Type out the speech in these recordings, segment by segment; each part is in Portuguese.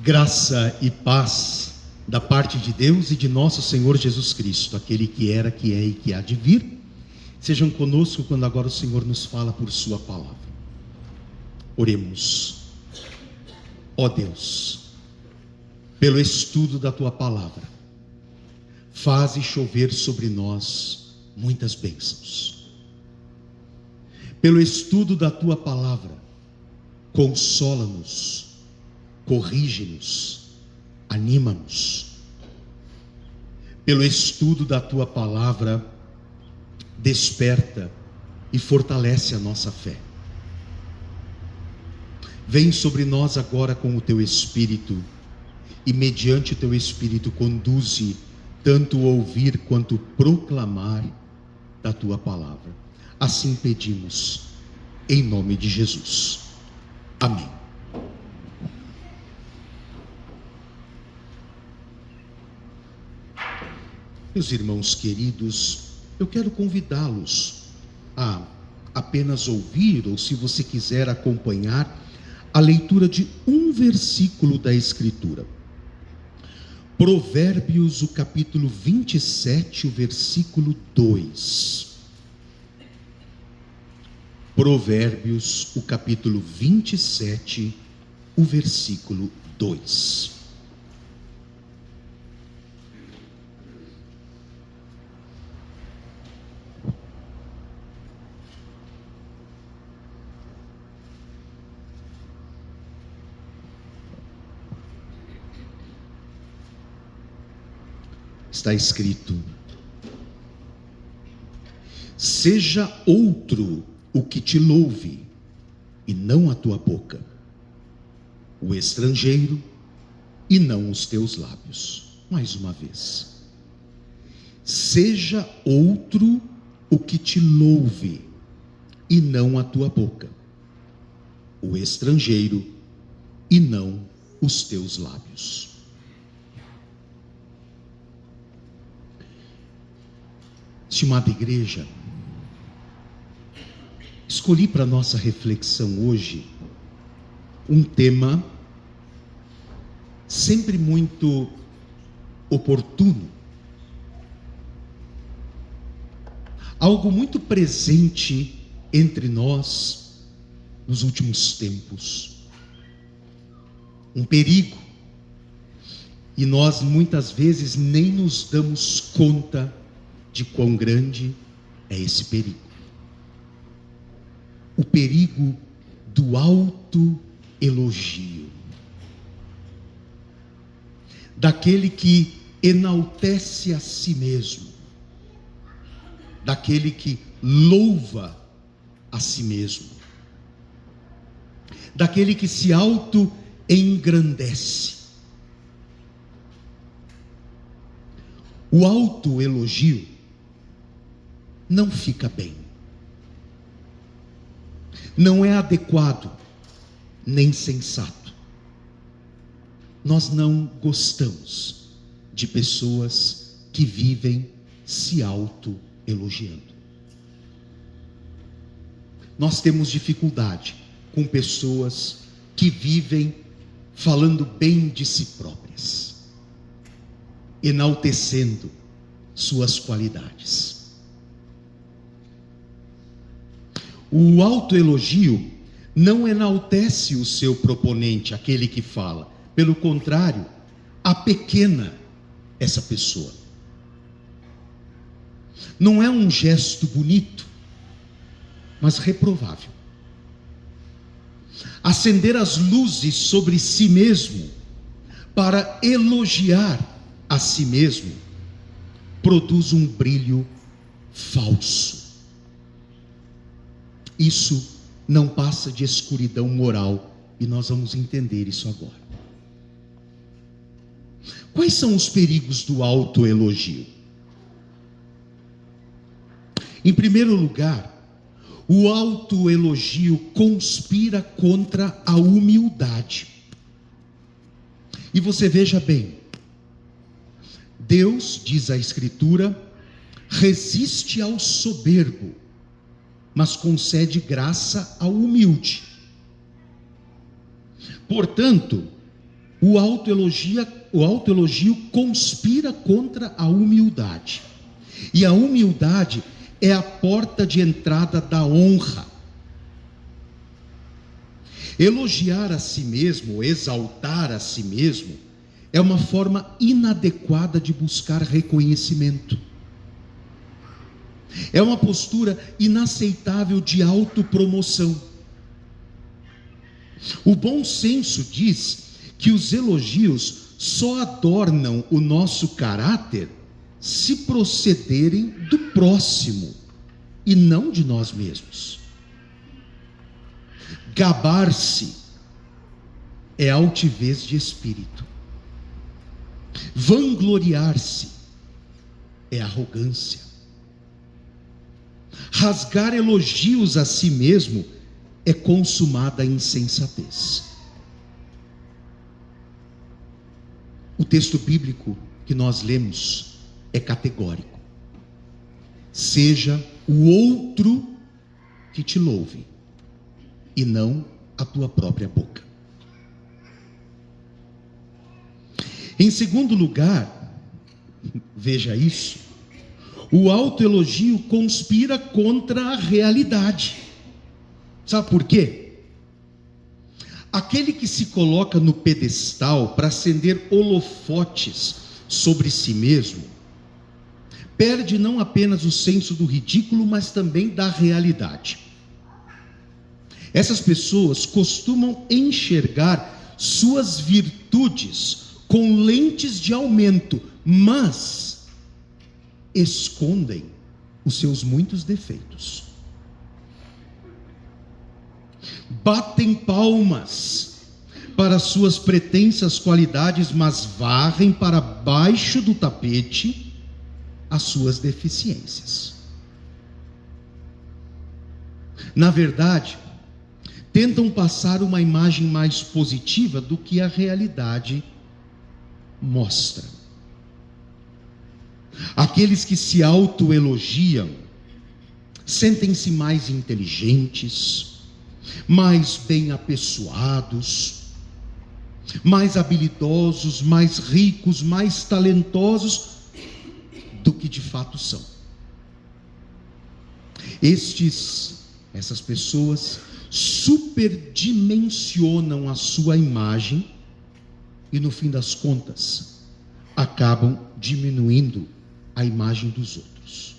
Graça e paz da parte de Deus e de nosso Senhor Jesus Cristo, aquele que era, que é e que há de vir, sejam conosco quando agora o Senhor nos fala por sua palavra. Oremos. Ó Deus, pelo estudo da tua palavra, faze chover sobre nós muitas bênçãos. Pelo estudo da tua palavra, consola-nos, corrige-nos, anima-nos. Pelo estudo da tua palavra, desperta e fortalece a nossa fé. Vem sobre nós agora com o teu Espírito, e mediante o teu Espírito conduze tanto o ouvir quanto o proclamar da tua palavra. Assim pedimos, em nome de Jesus. Amém. Meus irmãos queridos, eu quero convidá-los a apenas ouvir, ou se você quiser acompanhar, a leitura de um versículo da Escritura. Provérbios, o capítulo 27, o versículo 2. Provérbios, o capítulo 27, o versículo 2. Está escrito: seja outro o que te louve, e não a tua boca, o estrangeiro, e não os teus lábios. Mais uma vez. Seja outro o que te louve, e não a tua boca, o estrangeiro, e não os teus lábios. Estimada igreja, escolhi para nossa reflexão hoje um tema sempre muito oportuno, algo muito presente entre nós nos últimos tempos, um perigo, e nós muitas vezes nem nos damos conta de quão grande é esse perigo. O perigo do autoelogio, daquele que enaltece a si mesmo, daquele que louva a si mesmo, daquele que se auto-engrandece. O autoelogio não fica bem, não é adequado, nem sensato. Nós não gostamos de pessoas que vivem se autoelogiando. Nós temos dificuldade com pessoas que vivem falando bem de si próprias, enaltecendo suas qualidades. O autoelogio não enaltece o seu proponente, aquele que fala. Pelo contrário, apequena essa pessoa. Não é um gesto bonito, mas reprovável. Acender as luzes sobre si mesmo para elogiar a si mesmo produz um brilho falso. Isso não passa de escuridão moral, e nós vamos entender isso agora. Quais são os perigos do autoelogio? Em primeiro lugar, o autoelogio conspira contra a humildade. E você veja bem, Deus, diz a Escritura, resiste ao soberbo, mas concede graça ao humilde. Portanto, o autoelogio conspira contra a humildade. E a humildade é a porta de entrada da honra. Elogiar a si mesmo, exaltar a si mesmo, é uma forma inadequada de buscar reconhecimento. É uma postura inaceitável de autopromoção. O bom senso diz que os elogios só adornam o nosso caráter se procederem do próximo e não de nós mesmos. Gabar-se é altivez de espírito. Vangloriar-se é arrogância. Rasgar elogios a si mesmo é consumada insensatez. O texto bíblico que nós lemos é categórico. Seja o outro que te louve, e não a tua própria boca. Em segundo lugar, veja isso, o autoelogio conspira contra a realidade. Sabe por quê? Aquele que se coloca no pedestal para acender holofotes sobre si mesmo, perde não apenas o senso do ridículo, mas também da realidade. Essas pessoas costumam enxergar suas virtudes com lentes de aumento, mas escondem os seus muitos defeitos. Batem palmas para suas pretensas qualidades, mas varrem para baixo do tapete as suas deficiências. Na verdade, tentam passar uma imagem mais positiva do que a realidade mostra. Aqueles que se autoelogiam sentem-se mais inteligentes, mais bem apessoados, mais habilidosos, mais ricos, mais talentosos do que de fato são. Essas pessoas superdimensionam a sua imagem e, no fim das contas, acabam diminuindo a imagem dos outros.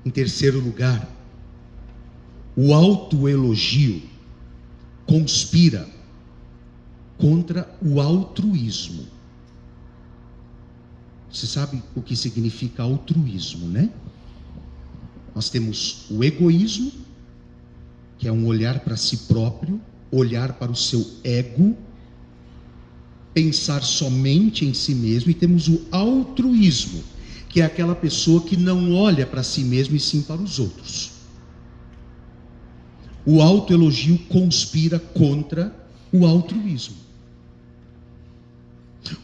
Em terceiro lugar, o autoelogio conspira contra o altruísmo. Você sabe o que significa altruísmo, né? Nós temos o egoísmo, que é um olhar para si próprio, olhar para o seu ego, pensar somente em si mesmo, e temos o altruísmo, que é aquela pessoa que não olha para si mesmo e sim para os outros. O autoelogio conspira contra o altruísmo.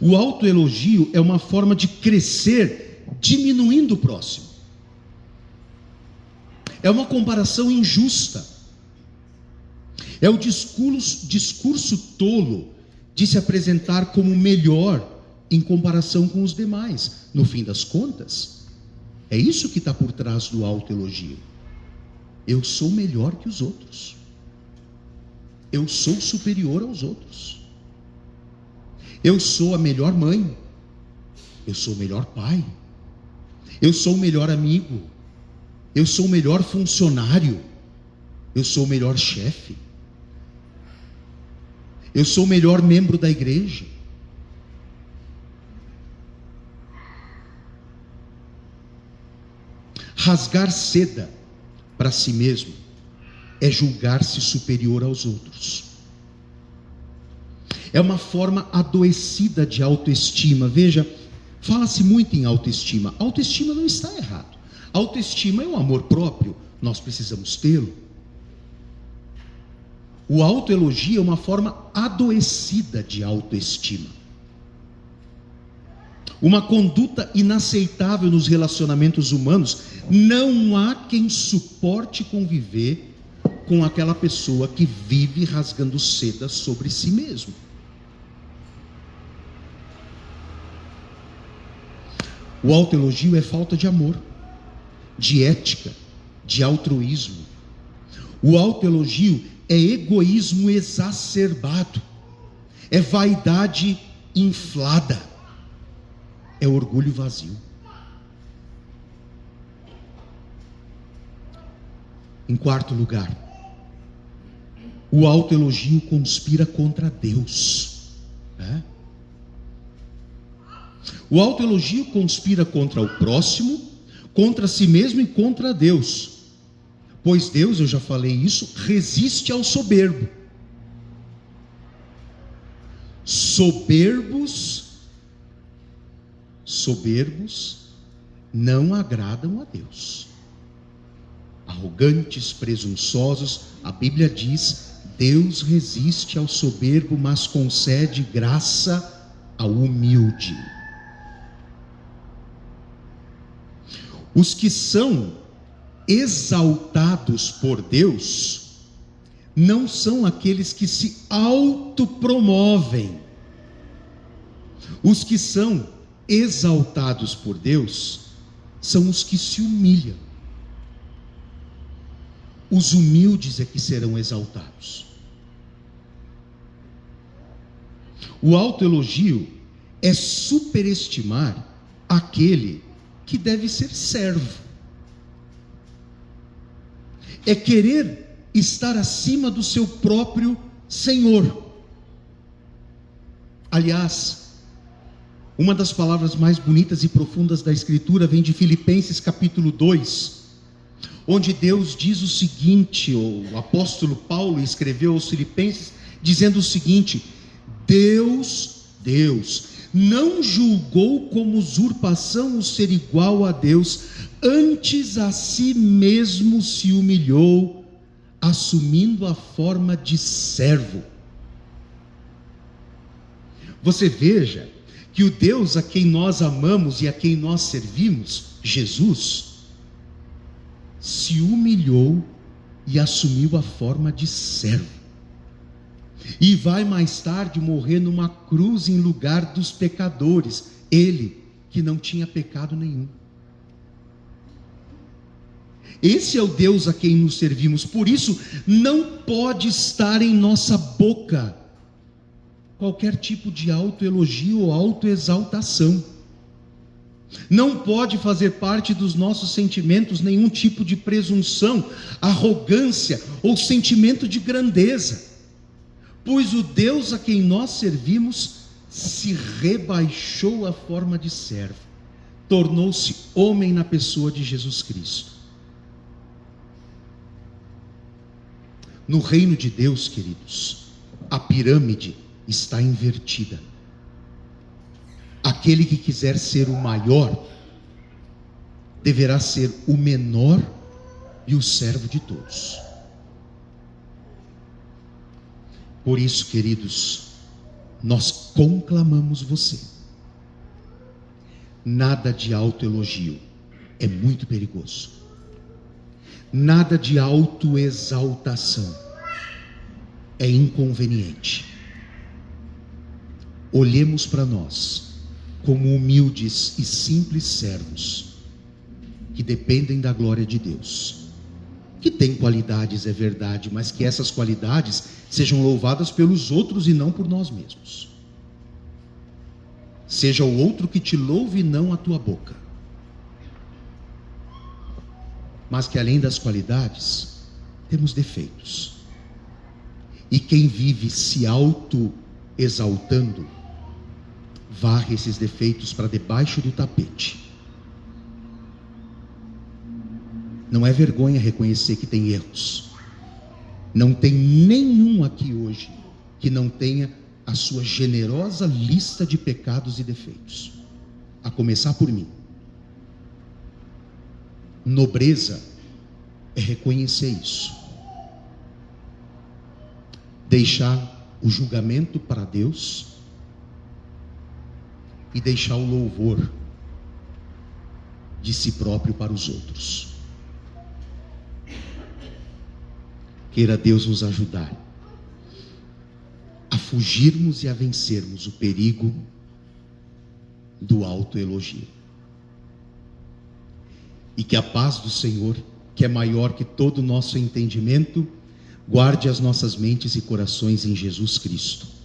O autoelogio é uma forma de crescer diminuindo o próximo. É uma comparação injusta. É o discurso tolo de se apresentar como melhor em comparação com os demais. No fim das contas, é isso que está por trás do autoelogio. Eu sou melhor que os outros. Eu sou superior aos outros. Eu sou a melhor mãe. Eu sou o melhor pai. Eu sou o melhor amigo. Eu sou o melhor funcionário. Eu sou o melhor chefe. Eu sou o melhor membro da igreja. Rasgar seda para si mesmo é julgar-se superior aos outros. É uma forma adoecida de autoestima. Veja, fala-se muito em autoestima. Autoestima não está errado. Autoestima é um amor próprio, nós precisamos tê-lo. O autoelogio é uma forma adoecida de autoestima. Uma conduta inaceitável nos relacionamentos humanos. Não há quem suporte conviver com aquela pessoa que vive rasgando seda sobre si mesmo. O autoelogio é falta de amor, de ética, de altruísmo. O autoelogio é egoísmo exacerbado, é vaidade inflada, é orgulho vazio. Em quarto lugar, o autoelogio conspira contra Deus, né? O autoelogio conspira contra o próximo, contra si mesmo e contra Deus. Pois Deus, eu já falei isso, resiste ao soberbo. Soberbos não agradam a Deus. Arrogantes, presunçosos, a Bíblia diz: Deus resiste ao soberbo, mas concede graça ao humilde. Os que são exaltados por Deus não são aqueles que se autopromovem. Os que são exaltados por Deus são os que se humilham. Os humildes é que serão exaltados. O autoelogio é superestimar aquele que deve ser servo. É querer estar acima do seu próprio Senhor. Aliás, uma das palavras mais bonitas e profundas da Escritura vem de Filipenses capítulo 2, onde Deus diz o seguinte, o apóstolo Paulo escreveu aos Filipenses, dizendo o seguinte: Deus não julgou como usurpação o ser igual a Deus, antes a si mesmo se humilhou, assumindo a forma de servo. Você veja que o Deus a quem nós amamos e a quem nós servimos, Jesus, se humilhou e assumiu a forma de servo. E vai mais tarde morrer numa cruz em lugar dos pecadores, ele que não tinha pecado nenhum. Esse é o Deus a quem nos servimos. Por isso não pode estar em nossa boca qualquer tipo de autoelogio ou autoexaltação. Não pode fazer parte dos nossos sentimentos nenhum tipo de presunção, arrogância ou sentimento de grandeza, pois o Deus a quem nós servimos se rebaixou à forma de servo, tornou-se homem na pessoa de Jesus Cristo. No reino de Deus, queridos, a pirâmide está invertida. Aquele que quiser ser o maior deverá ser o menor e o servo de todos. Por isso, queridos, nós conclamamos você. Nada de autoelogio, é muito perigoso. Nada de autoexaltação, é inconveniente. Olhemos para nós como humildes e simples servos que dependem da glória de Deus, que têm qualidades, é verdade, mas que essas qualidades sejam louvadas pelos outros e não por nós mesmos. Seja o outro que te louve e não a tua boca. Mas que além das qualidades, temos defeitos. E quem vive se auto-exaltando, varre esses defeitos para debaixo do tapete. Não é vergonha reconhecer que tem erros. Não tem nenhum aqui hoje que não tenha a sua generosa lista de pecados e defeitos, a começar por mim. Nobreza é reconhecer isso, deixar o julgamento para Deus e deixar o louvor de si próprio para os outros. Queira Deus nos ajudar a fugirmos e a vencermos o perigo do autoelogio. E que a paz do Senhor, que é maior que todo o nosso entendimento, guarde as nossas mentes e corações em Jesus Cristo.